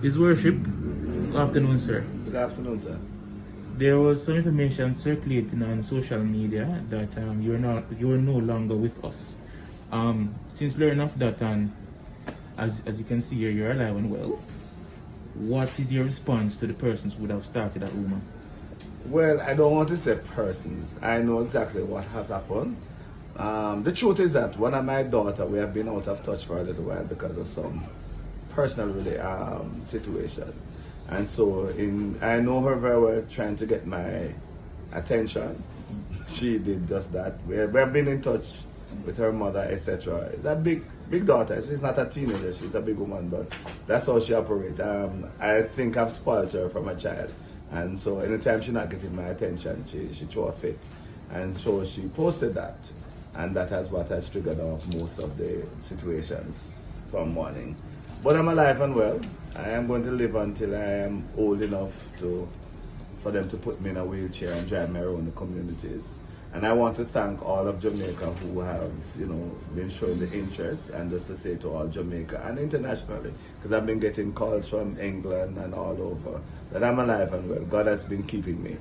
His worship, good afternoon, sir. Good afternoon, sir. There was some information circulating on social media that you are no longer with us. Since learning of that, and as you can see here, you're alive and well. What is your response to the persons who would have started that rumor? Well, I don't want to say persons. I know exactly what has happened. The truth is that one of my daughter, we have been out of touch for a little while because of some personal situations. And so I know her very well, trying to get my attention. She did just that. We have been in touch with her mother, etc. It's a big daughter. She's not a teenager, she's a big woman, but that's how she operates. I think I've spoiled her from a child. And so anytime she's not getting my attention, she throw a fit. And so she posted that. And that has what has triggered off most of the situations from morning. But I'm alive and well. I am going to live until I am old enough for them to put me in a wheelchair and drive me around the communities. And I want to thank all of Jamaica who have, been showing the interest, and just to say to all Jamaica and internationally, because I've been getting calls from England and all over, that I'm alive and well. God has been keeping me.